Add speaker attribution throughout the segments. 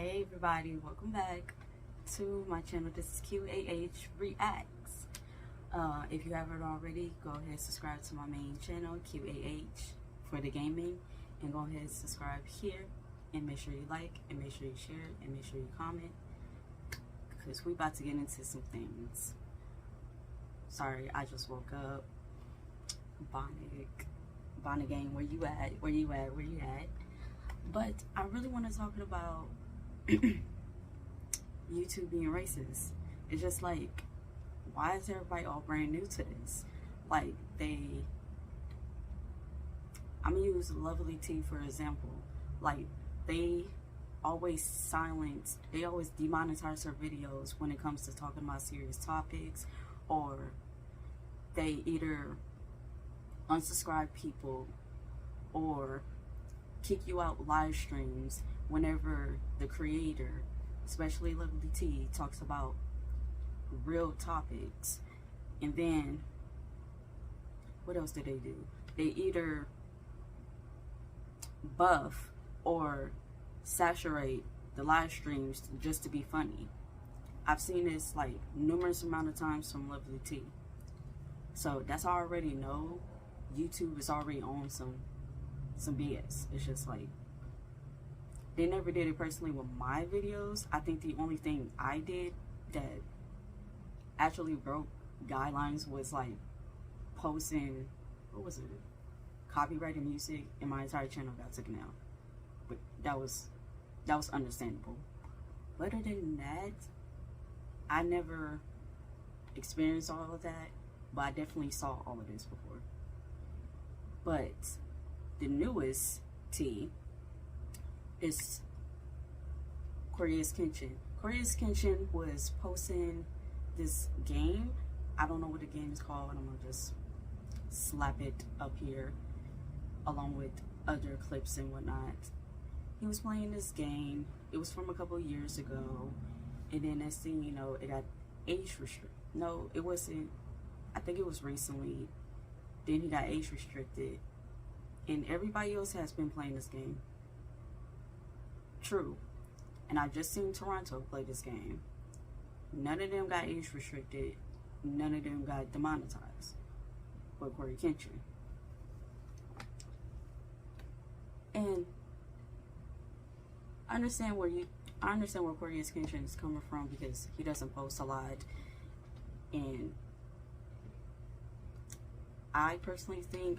Speaker 1: Hey everybody, welcome back to my channel. This is QAH Reacts. If you haven't already, go ahead and subscribe to my main channel, QAH for the gaming, and go ahead and subscribe here, and make sure you like, and make sure you share, and make sure you comment, because we about to get into some things. Sorry, I just woke up. Bonnet gang, where you at? Where you at? Where you at? But I really want to talk about YouTube being racist. It's just like, why is everybody all brand new to this? Like, I'm gonna use Lovelyti for example. Like, they always demonetize her videos when it comes to talking about serious topics, or they either unsubscribe people or kick you out live streams whenever the creator, especially Lovelyti, talks about real topics. And then what else do? They either buff or saturate the live streams just to be funny. I've seen this like numerous amount of times from Lovelyti. So that's how I already know YouTube is already on some BS. It's just like, they never did it personally with my videos. I think the only thing I did that actually broke guidelines was like posting, what was it, copyrighted music, and my entire channel got taken out. But that was understandable. But other than that, I never experienced all of that, but I definitely saw all of this before. But the newest tea is CoryxKenshin. CoryxKenshin was posting this game. I don't know what the game is called. I'm gonna just slap it up here along with other clips and whatnot. He was playing this game. It was from a couple of years ago, and then next thing you know, it got age restricted. No, it wasn't. I think it was recently. Then he got age restricted, and everybody else has been playing this game. True. And I just seen Toronto play this game. None of them got age restricted. None of them got demonetized. But CoryxKenshin. And I understand where CoryxKenshin is coming from, because he doesn't post a lot. And I personally think,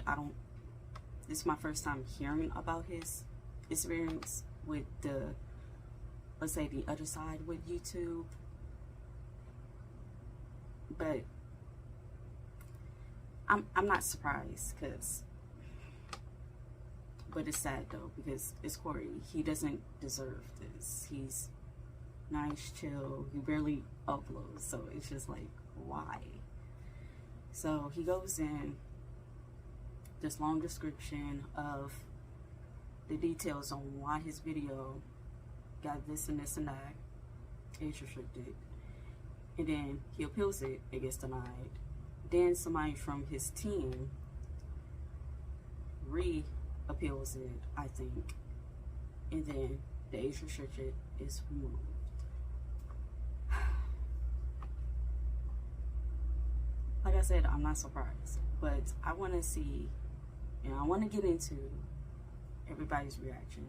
Speaker 1: this is my first time hearing about his experience with the, let's say, the other side with YouTube. But I'm not surprised, but it's sad though, because it's Cory. He doesn't deserve this. He's nice, chill, he barely uploads, so it's just like, why? So he goes in this long description of the details on why his video got this and this and that, age restricted, and then he appeals it, it gets denied. Then somebody from his team re-appeals it, I think, and then the age restriction is removed. Like I said, I'm not surprised, but I want to see, and I want to get into everybody's reaction.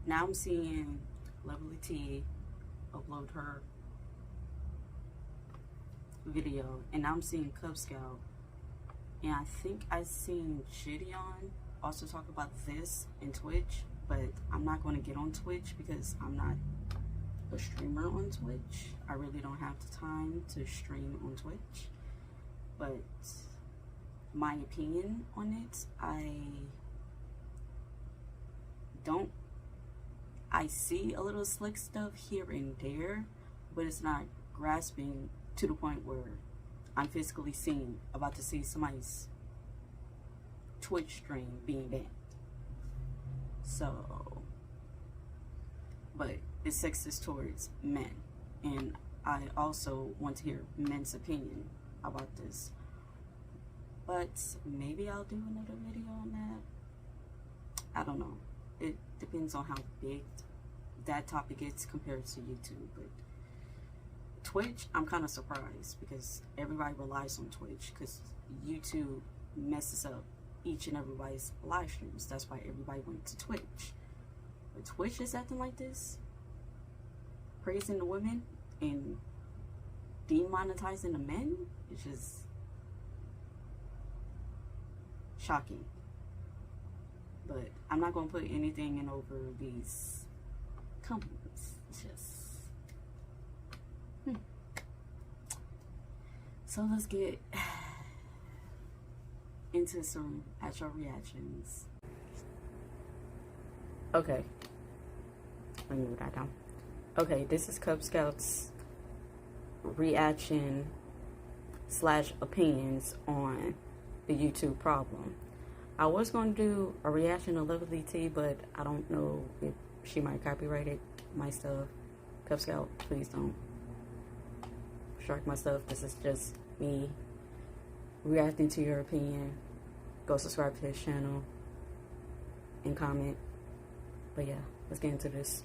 Speaker 1: Now I'm seeing Lovelyti upload her video, and now I'm seeing Kubz, and I think I seen jidon also talk about this in Twitch, but I'm not going to get on Twitch because I'm not a streamer on Twitch. I really don't have the time to stream on Twitch. But my opinion on it, I see a little slick stuff here and there, but it's not grasping to the point where I'm physically about to see somebody's Twitch stream being banned. So, but it's sexist towards men, and I also want to hear men's opinion about this. But maybe I'll do another video on that. I don't know. It depends on how big that topic gets compared to YouTube. But Twitch, I'm kind of surprised because everybody relies on Twitch because YouTube messes up each and everybody's live streams. That's why everybody went to Twitch. But Twitch is acting like this, praising the women and demonetizing the men. It's just shocking. But I'm not going to put anything in over these companies. It's just So let's get into some actual reactions. Okay, let me move that down. Okay, this is Kubz's reaction / opinions on the YouTube problem. I was going to do a reaction to Lovelyti, but I don't know if she might copyright it, my stuff. Kubz, please don't strike my stuff. This is just me reacting to your opinion. Go subscribe to his channel and comment. But yeah, let's get into this.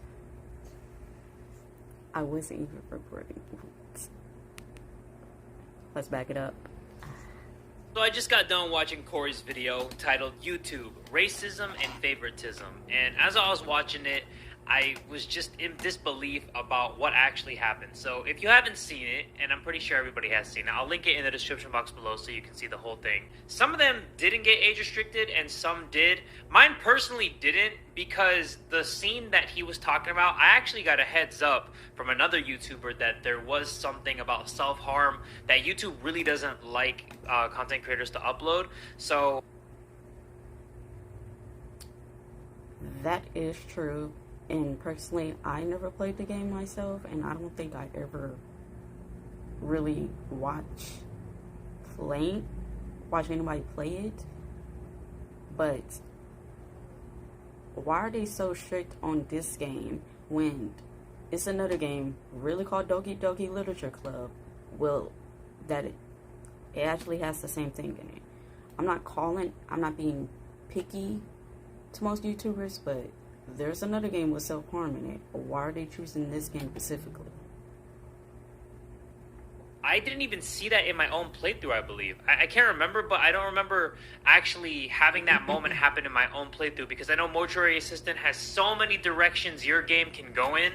Speaker 1: I wasn't even recording. Let's back it up.
Speaker 2: So I just got done watching Cory's video titled YouTube, Racism and Favoritism. And as I was watching it, I was just in disbelief about what actually happened. So if you haven't seen it, and I'm pretty sure everybody has seen it, I'll link it in the description box below so you can see the whole thing. Some of them didn't get age restricted and some did. Mine personally didn't, because the scene that he was talking about, I actually got a heads up from another YouTuber that there was something about self-harm that YouTube really doesn't like content creators to upload. So
Speaker 1: that is true. And personally, I never played the game myself, and I don't think I ever really watch anybody play it. But why are they so strict on this game when it's another game really called Doki Doki Literature Club? Well, that it actually has the same thing in it. I'm not being picky to most YouTubers, but there's another game with self-harm in it. Why are they choosing this game specifically?
Speaker 2: I didn't even see that in my own playthrough, I believe. I can't remember, but I don't remember actually having that moment happen in my own playthrough, because I know Mortuary Assistant has so many directions your game can go in,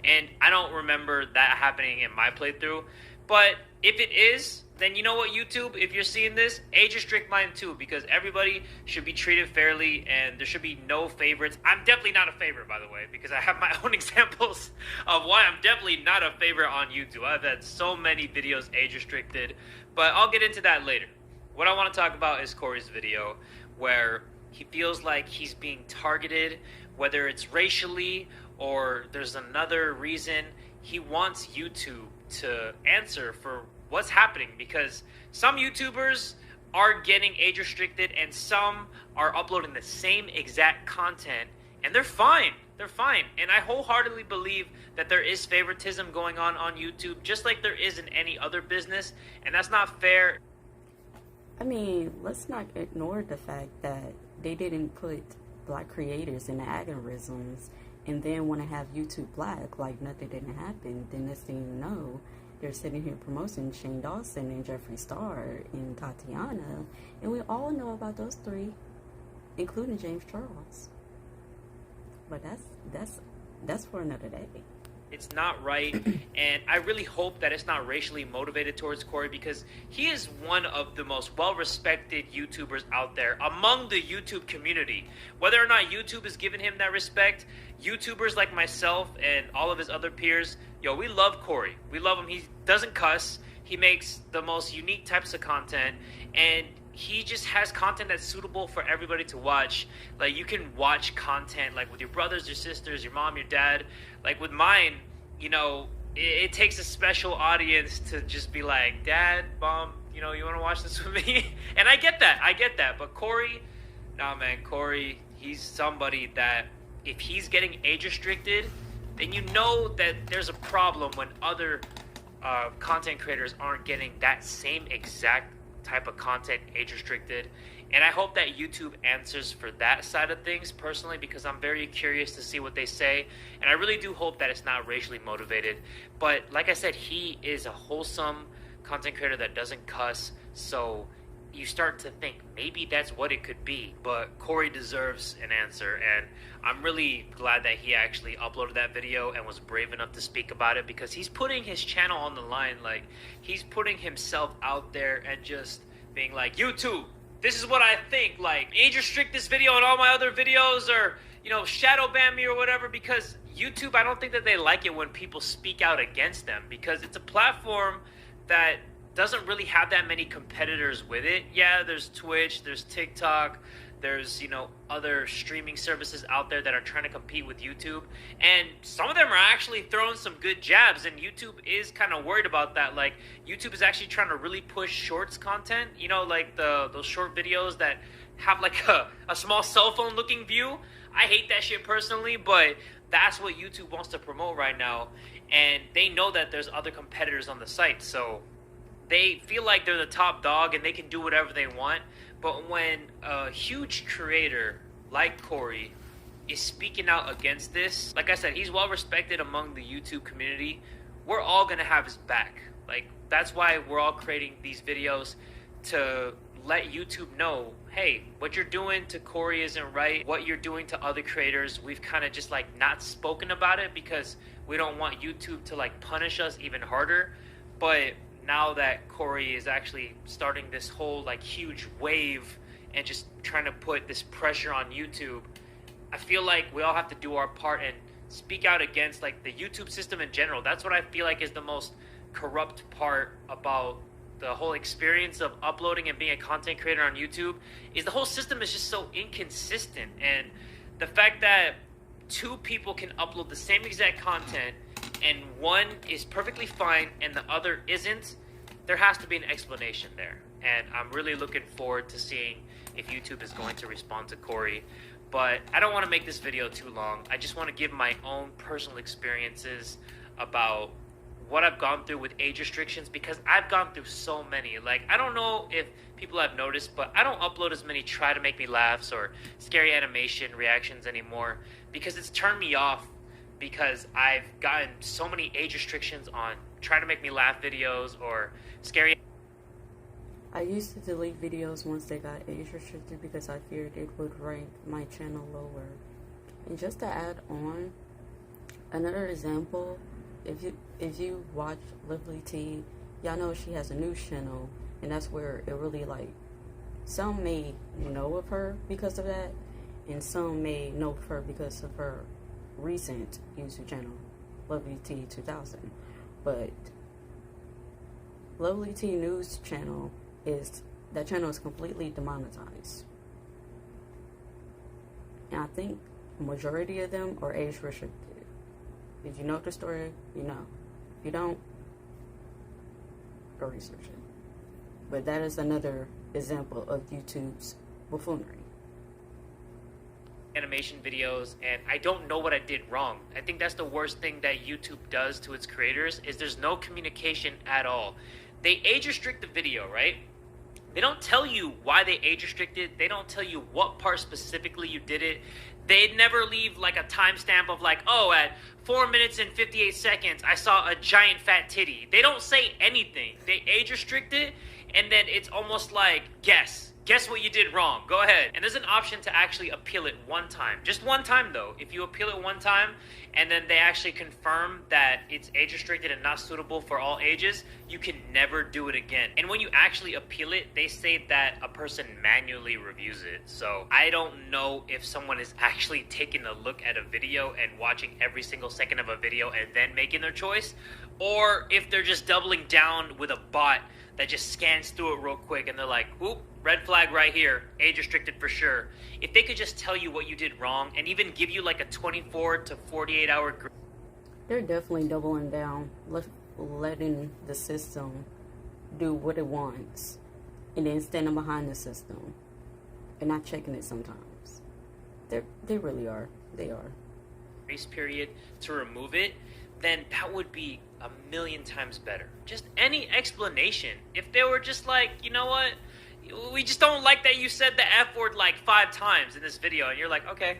Speaker 2: and I don't remember that happening in my playthrough. But if it is, then you know what, YouTube, if you're seeing this, age restrict mine too, because everybody should be treated fairly and there should be no favorites. I'm definitely not a favorite, by the way, because I have my own examples of why I'm definitely not a favorite on YouTube. I've had so many videos age restricted, but I'll get into that later. What I want to talk about is Cory's video, where he feels like he's being targeted, whether it's racially or there's another reason. He wants YouTube to answer for what's happening, because some YouTubers are getting age restricted and some are uploading the same exact content, and they're fine. They're fine. And I wholeheartedly believe that there is favoritism going on YouTube, just like there is in any other business, and that's not fair.
Speaker 1: I mean, let's not ignore the fact that they didn't put black creators in the algorithms and then want to have YouTube black like nothing didn't happen. Then next thing you know, they're sitting here promoting Shane Dawson and Jeffree Star and Tatiana, and we all know about those three, including James Charles. But that's for another day.
Speaker 2: It's not right, and I really hope that it's not racially motivated towards Cory, because he is one of the most well-respected YouTubers out there among the YouTube community. Whether or not YouTube is giving him that respect, YouTubers like myself and all of his other peers, yo, we love Cory. We love him. He doesn't cuss. He makes the most unique types of content, and he just has content that's suitable for everybody to watch. Like, you can watch content like with your brothers, your sisters, your mom, your dad. Like with mine, you know, it takes a special audience to just be like, Dad, Mom, you know, you want to watch this with me? And I get that. But Cory, nah, man, Cory, he's somebody that if he's getting age restricted, then you know that there's a problem when other content creators aren't getting that same exact type of content age restricted. And I hope that YouTube answers for that side of things personally, because I'm very curious to see what they say. And I really do hope that it's not racially motivated. But like I said, he is a wholesome content creator that doesn't cuss. So you start to think maybe that's what it could be. But Cory deserves an answer. And I'm really glad that he actually uploaded that video and was brave enough to speak about it, because he's putting his channel on the line. Like, he's putting himself out there and just being like, YouTube, this is what I think. Like, age restrict this video and all my other videos, or, you know, shadow ban me or whatever, because YouTube, I don't think that they like it when people speak out against them, because it's a platform that doesn't really have that many competitors with it. Yeah, there's Twitch, there's TikTok, there's, you know, other streaming services out there that are trying to compete with YouTube, and some of them are actually throwing some good jabs, and YouTube is kind of worried about that. Like, YouTube is actually trying to really push shorts content, you know, like those short videos that have like a small cell phone looking view. I hate that shit personally, but that's what YouTube wants to promote right now, and they know that there's other competitors on the site, so they feel like they're the top dog and they can do whatever they want. But when a huge creator like Cory is speaking out against this, like I said, he's well respected among the YouTube community. We're all gonna have his back. Like, that's why we're all creating these videos, to let YouTube know, hey, what you're doing to Cory isn't right. What you're doing to other creators, we've kind of just like not spoken about it, because we don't want YouTube to like punish us even harder. But now that Cory is actually starting this whole like huge wave and just trying to put this pressure on YouTube, I feel like we all have to do our part and speak out against like the YouTube system in general. That's what I feel like is the most corrupt part about the whole experience of uploading and being a content creator on YouTube, is the whole system is just so inconsistent. And the fact that two people can upload the same exact content and one is perfectly fine and the other isn't, there has to be an explanation there. And I'm really looking forward to seeing if YouTube is going to respond to Cory. But I don't want to make this video too long. I just want to give my own personal experiences about what I've gone through with age restrictions, because I've gone through so many. Like, I don't know if people have noticed, but I don't upload as many try to make me laughs or scary animation reactions anymore, because it's turned me off, because I've gotten so many age restrictions on try to make me laugh videos or scary.
Speaker 1: I used to delete videos once they got age restricted because I feared it would rank my channel lower. And just to add on, another example, if you watch Lovelyti, y'all know she has a news channel, and that's where it really, like, some may know of her because of that, and some may know of her because of her recent YouTube channel, Lovelyti 2000. But Lovelyti news channel is completely demonetized, and I think majority of them are age restricted. If you know the story, you know. If you don't, go research it. But that is another example of YouTube's buffoonery.
Speaker 2: Animation videos, and I don't know what I did wrong. I think that's the worst thing that YouTube does to its creators, is there's no communication at all. They age restrict the video, right? They don't tell you why they age restricted. They don't tell you what part specifically you did it. They never leave like a timestamp of like, oh, at 4 minutes and 58 seconds, I saw a giant fat titty. They don't say anything. They age restrict it, and then it's almost like, guess what you did wrong. Go ahead. And there's an option to actually appeal it one time. Just one time, though. If you appeal it one time, and then they actually confirm that it's age restricted and not suitable for all ages, you can never do it again. And when you actually appeal it, they say that a person manually reviews it. So I don't know if someone is actually taking a look at a video and watching every single second of a video and then making their choice, or if they're just doubling down with a bot that just scans through it real quick and they're like, oop, red flag right here, age restricted for sure. If they could just tell you what you did wrong and even give you like a 24 to 48 hour grace.
Speaker 1: They're definitely doubling down, letting the system do what it wants, and then standing behind the system and not checking it sometimes. They really are. They are.
Speaker 2: Grace period to remove it, then that would be a million times better. Just any explanation. If they were just like, you know what, we just don't like that you said the F word like 5 times in this video. And you're like, okay,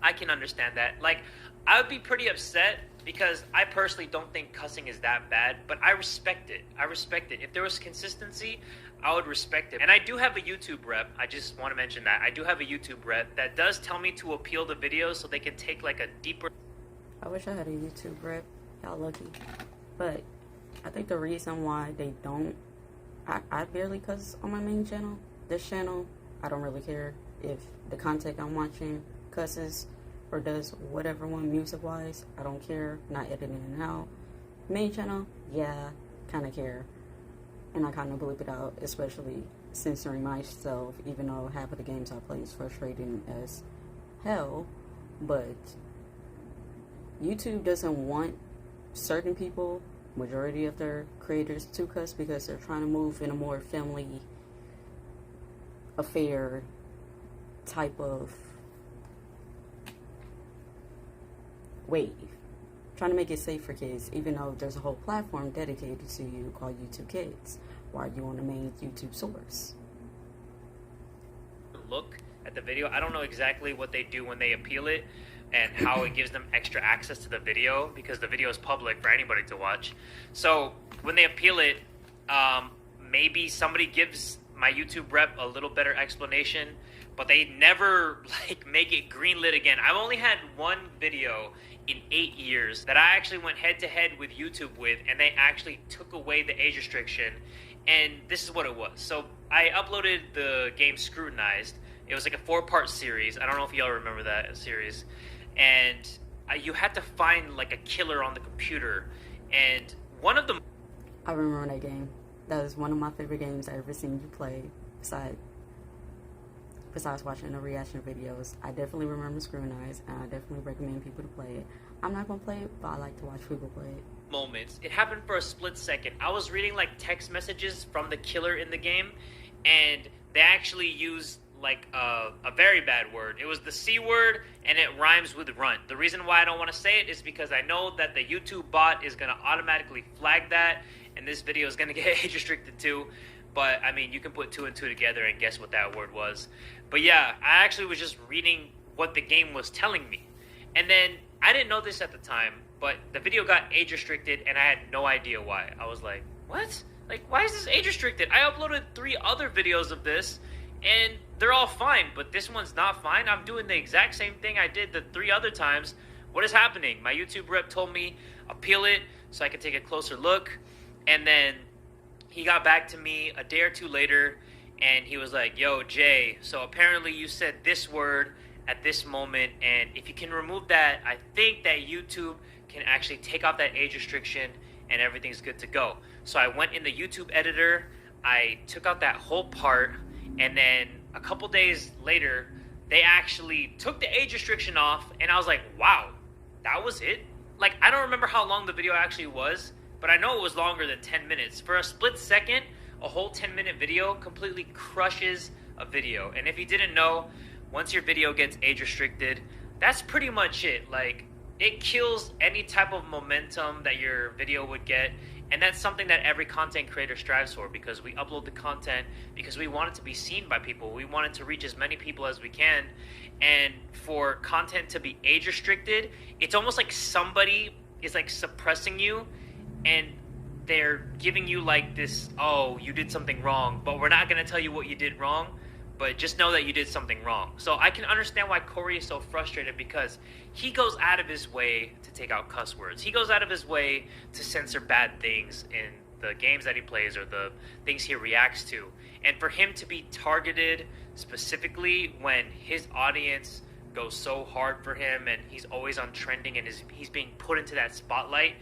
Speaker 2: I can understand that. Like, I would be pretty upset because I personally don't think cussing is that bad, but I respect it. I respect it. If there was consistency, I would respect it. And I do have a YouTube rep. I just want to mention that. I do have a YouTube rep that does tell me to appeal the videos so they can take like a deeper...
Speaker 1: I wish I had a YouTube rep. Y'all lucky. But I think the reason why they don't... I barely cuss on my main channel. This channel, I don't really care if the content I'm watching cusses or does whatever one music-wise. I don't care. Not editing it out. Main channel, yeah, kind of care. And I kind of bleep it out, especially censoring myself, even though half of the games I play is frustrating as hell. But YouTube doesn't want certain people, majority of their creators, to cuss because they're trying to move in a more family affair type of wave. Trying to make it safe for kids, even though there's a whole platform dedicated to you called YouTube Kids. Why are you on the main YouTube source?
Speaker 2: Look at the video. I don't know exactly what they do when they appeal it and how it gives them extra access to the video, because the video is public for anybody to watch. So when they appeal it, maybe somebody gives my YouTube rep a little better explanation, but they never like make it greenlit again. I've only had one video in 8 years that I actually went head to head with YouTube with, and they actually took away the age restriction. And this is what it was. So I uploaded the game Scrutinized. It was like a 4-part series. I don't know if y'all remember that series. And you had to find like a killer on the computer. And one of them...
Speaker 1: I remember that game. That was one of my favorite games I ever seen you play. Besides watching the reaction videos, I definitely remember Scrutinized, and I definitely recommend people to play it. I'm not gonna play it, but I like to watch people play it.
Speaker 2: Moments. It happened for a split second. I was reading like text messages from the killer in the game, and they actually used like a very bad word. It was the C word, and it rhymes with runt. The reason why I don't want to say it is because I know that the YouTube bot is gonna automatically flag that, and this video is gonna get age restricted too. But I mean, you can put 2 and 2 together and guess what that word was. But yeah, I actually was just reading what the game was telling me. And then, I didn't know this at the time, but the video got age restricted and I had no idea why. I was like, what? Like, why is this age restricted? I uploaded 3 other videos of this and they're all fine, but this one's not fine. I'm doing the exact same thing I did the 3 other times. What is happening? My YouTube rep told me, appeal it so I could take a closer look. And then he got back to me a day or 2 later, and he was like, yo, Jay, so apparently you said this word at this moment, and if you can remove that, I think that YouTube can actually take off that age restriction, and everything's good to go. So I went in the YouTube editor, I took out that whole part, and then a couple days later, they actually took the age restriction off, and I was like, wow, that was it? Like, I don't remember how long the video actually was, but I know it was longer than 10 minutes. For a split second, a whole 10-minute video completely crushes a video. And if you didn't know, once your video gets age restricted, that's pretty much it. Like, it kills any type of momentum that your video would get. And that's something that every content creator strives for, because we upload the content because we want it to be seen by people. We want it to reach as many people as we can. And for content to be age restricted, it's almost like somebody is like suppressing you, and they're giving you like this, oh, you did something wrong, but we're not going to tell you what you did wrong, but just know that you did something wrong. So I can understand why Cory is so frustrated, because he goes out of his way to take out cuss words. He goes out of his way to censor bad things in the games that he plays or the things he reacts to. And for him to be targeted specifically when his audience goes so hard for him and he's always on trending and he's being put into that spotlight,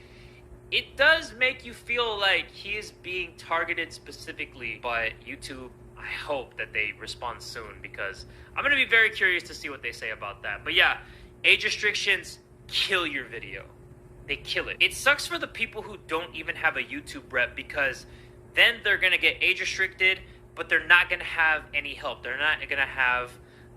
Speaker 2: it does make you feel like he is being targeted specifically. But YouTube, I hope that they respond soon, because I'm going to be very curious to see what they say about that. But yeah, age restrictions kill your video. They kill it. It sucks for the people who don't even have a YouTube rep, because then they're going to get age restricted, but they're not going to have any help. They're not going to have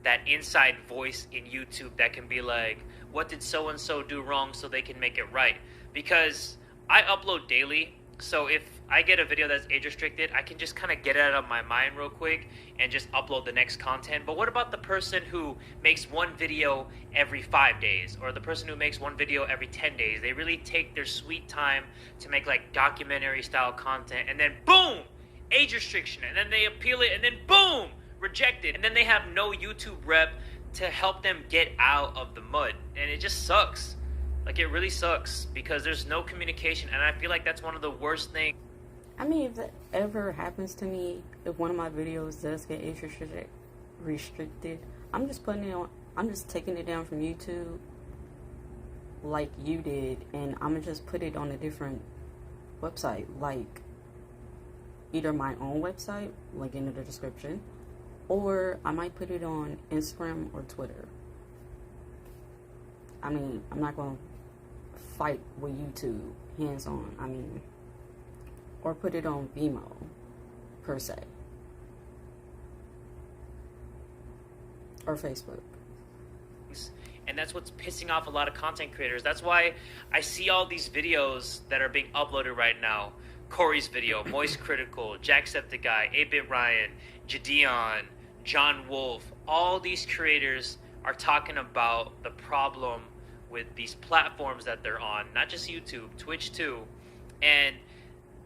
Speaker 2: that inside voice in YouTube that can be like, what did so-and-so do wrong so they can make it right? Because I upload daily, So if I get a video that's age restricted, I can just kind of get it out of my mind real quick and just upload the next content. But what about the person who makes one video every 5 days, or the person who makes one video every 10 days? They really take their sweet time to make like documentary style content, and then boom, age restriction, and then they appeal it, and then boom, rejected, and then they have no YouTube rep to help them get out of the mud, and it just sucks. Like, it really sucks because there's no communication, and I feel like that's one of the worst things.
Speaker 1: I mean, if that ever happens to me, if one of my videos does get age restricted, I'm just putting it on, I'm just taking it down from YouTube like you did, and I'm gonna just put it on a different website, like either my own website, link in the description, or I might put it on Instagram or Twitter. I mean, I'm not gonna fight with YouTube hands on. I mean, or put it on Vimeo per se, or Facebook.
Speaker 2: And that's what's pissing off a lot of content creators. That's why I see all these videos that are being uploaded right now. Corey's video, Moist Critical, Jacksepticeye, 8-Bit Ryan, Jidon, John Wolf. All these creators are talking about the problem with these platforms that they're on, not just YouTube, Twitch too. And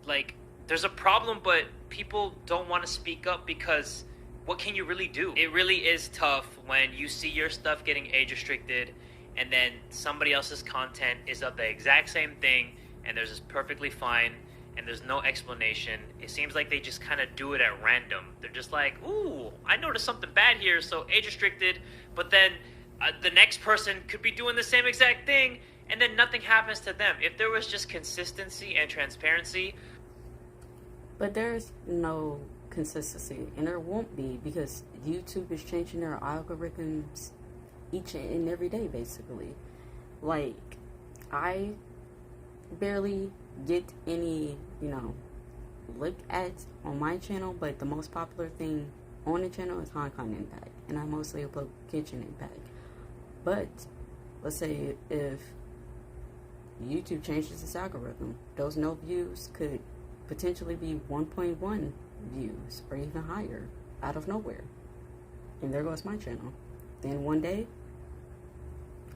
Speaker 2: like, there's a problem, but people don't want to speak up because what can you really do? It really is tough when you see your stuff getting age restricted and then somebody else's content is of the exact same thing and there's this perfectly fine and there's no explanation. It seems like they just kind of do it at random. They're just like, ooh, I noticed something bad here, so age restricted, but then the next person could be doing the same exact thing and then nothing happens to them. If there was just consistency and transparency.
Speaker 1: But there's no consistency, and there won't be, because YouTube is changing their algorithms each and every day, basically. Like, I barely get any, look at on my channel, but the most popular thing on the channel is Hong Kong Impact, and I mostly upload Kitchen Impact. But let's say if YouTube changes its algorithm, those no views could potentially be 1.1 views or even higher out of nowhere, and there goes my channel. Then one day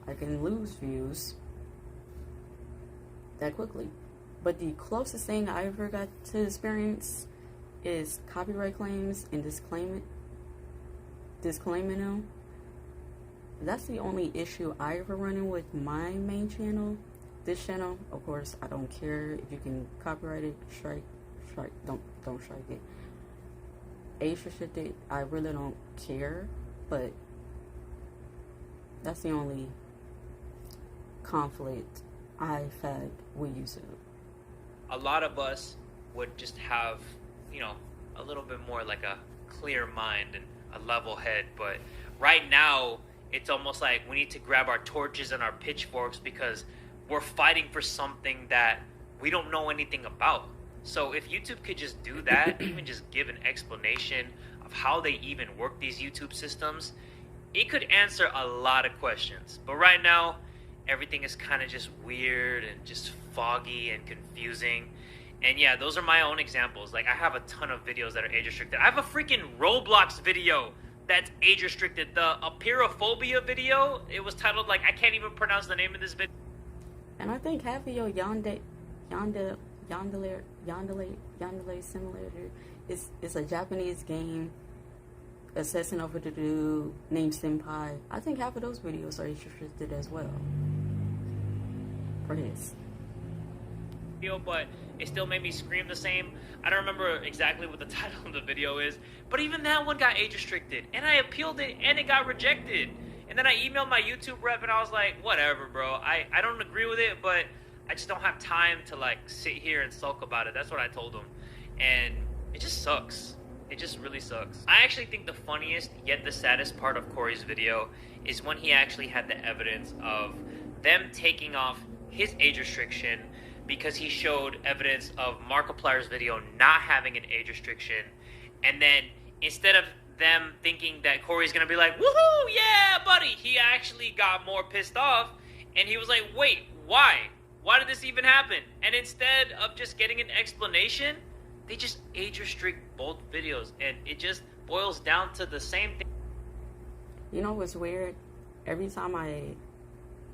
Speaker 1: I can lose views that quickly. But the closest thing I ever got to experience is copyright claims and disclaiming them. That's the only issue I ever run in with my main channel. This channel, of course, I don't care if you can copyright it, strike, don't strike it. Age restricted, I really don't care, but that's the only conflict I've had with YouTube.
Speaker 2: A lot of us would just have, a little bit more like a clear mind and a level head, but right now, it's almost like we need to grab our torches and our pitchforks because we're fighting for something that we don't know anything about. So if YouTube could just do that, even just give an explanation of how they even work these YouTube systems, it could answer a lot of questions. But right now, everything is kind of just weird and just foggy and confusing. And yeah, those are my own examples. Like, I have a ton of videos that are age restricted. I have a freaking Roblox video that's age restricted. The Apeirophobia video, it was titled, like, I can't even pronounce the name of this video.
Speaker 1: And I think half of your Yandere simulator is a Japanese game assessing over the dude named Senpai. I think half of those videos are age restricted as well. For his.
Speaker 2: But it still made me scream the same. I don't remember exactly what the title of the video is, but even that one got age restricted, and I appealed it, and it got rejected. And then I emailed my YouTube rep, and I was like, whatever, bro. I don't agree with it, but I just don't have time to, like, sit here and sulk about it. That's what I told him. And it just sucks. It just really sucks. I actually think the funniest, yet the saddest part of Corey's video is when he actually had the evidence of them taking off his age restriction because he showed evidence of Markiplier's video not having an age restriction. And then instead of them thinking that Corey's gonna be like, woohoo, yeah, buddy, he actually got more pissed off. And he was like, wait, why? Why did this even happen? And instead of just getting an explanation, they just age restrict both videos, and it just boils down to the same thing.
Speaker 1: You know what's weird? Every time I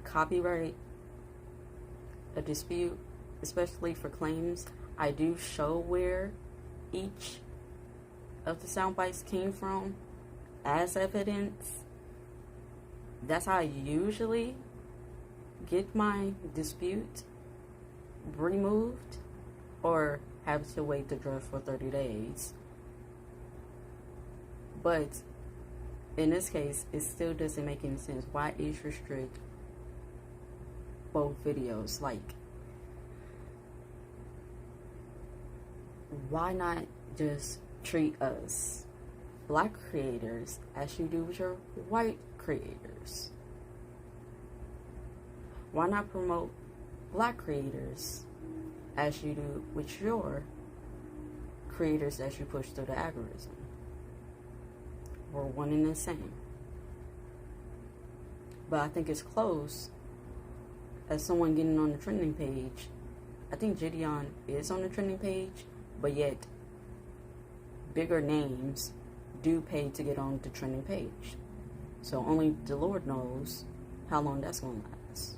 Speaker 1: copyright a dispute, especially for claims, I do show where each of the sound bites came from as evidence. That's how I usually get my dispute removed or have to wait to judge for 30 days. But in this case, it still doesn't make any sense. Why age restrict both videos? Like, why not just treat us black creators as you do with your white creators? Why not promote black creators as you do with your creators as you push through the algorithm? We're one and the same. But I think it's close as someone getting on the trending page. I think Jidon is on the trending page, but yet bigger names do pay to get on the trending page. So only the Lord knows how long that's going to last.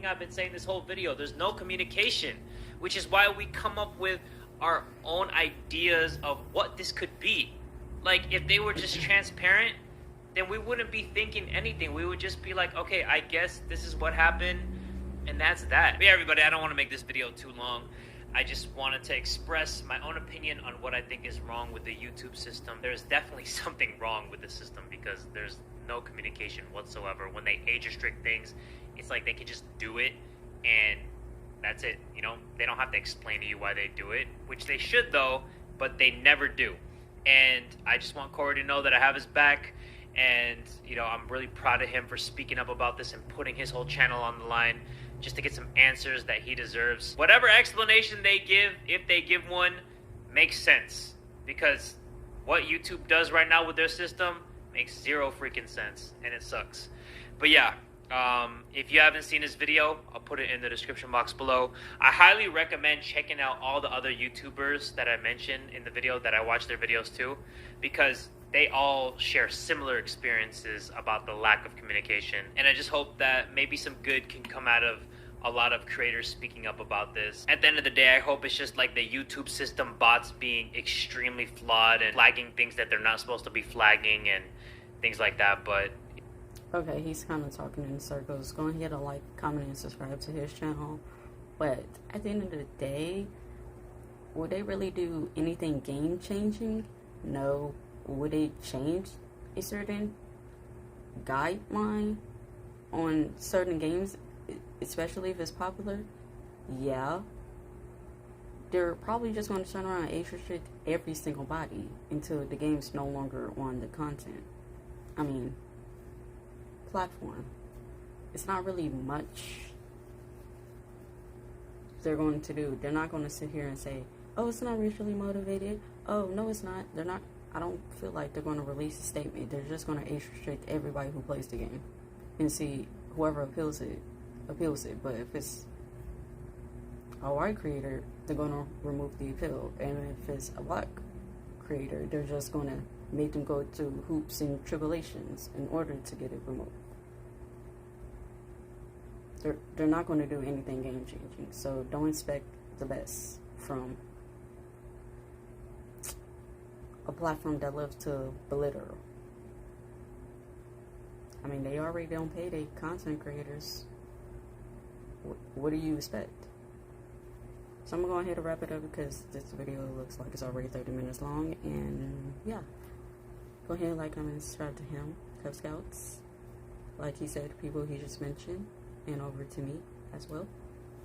Speaker 2: I've been saying this whole video, there's no communication, which is why we come up with our own ideas of what this could be. Like, if they were just transparent, then we wouldn't be thinking anything. We would just be like, okay, I guess this is what happened, and that's that. But yeah, everybody, I don't want to make this video too long. I just wanted to express my own opinion on what I think is wrong with the YouTube system. There's definitely something wrong with the system because there's no communication whatsoever. When they age restrict things, it's like they can just do it and that's it. You know, they don't have to explain to you why they do it, which they should though, but they never do. And I just want Cory to know that I have his back, and you know, I'm really proud of him for speaking up about this and putting his whole channel on the line just to get some answers that he deserves. Whatever explanation they give, if they give one, makes sense, because what YouTube does right now with their system makes zero freaking sense, and it sucks. But yeah, if you haven't seen this video, I'll put it in the description box below. I highly recommend checking out all the other YouTubers that I mentioned in the video that I watch their videos too, because they all share similar experiences about the lack of communication. And I just hope that maybe some good can come out of a lot of creators speaking up about this. At the end of the day, I hope it's just like the YouTube system bots being extremely flawed and flagging things that they're not supposed to be flagging and things like that. But
Speaker 1: okay, he's kind of talking in circles. Go ahead and like, comment, and subscribe to his channel. But at the end of the day, would they really do anything game-changing? No. Would it change a certain guideline on certain games, especially if it's popular? Yeah. They're probably just going to turn around and age restrict every single body until the game's no longer on the content. I mean, platform. It's not really much they're going to do. They're not going to sit here and say, oh, it's not racially motivated. Oh, no, it's not. They're not. I don't feel like they're going to release a statement. They're just going to age restrict everybody who plays the game and see whoever appeals it. But if it's a white creator, they're going to remove the appeal. And if it's a black creator, they're just going to make them go through hoops and tribulations in order to get it removed. They're not going to do anything game changing, so don't expect the best from a platform that loves to belittle. I mean, they already don't pay their content creators. What do you expect? So I'm going to go ahead and wrap it up because this video looks like it's already 30 minutes long. And yeah, go ahead and like, comment, and subscribe to him, Cub Scouts. Like he said, people he just mentioned, and over to me as well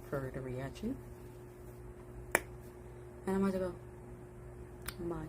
Speaker 1: for the reaction. And I'm about to go. Bye.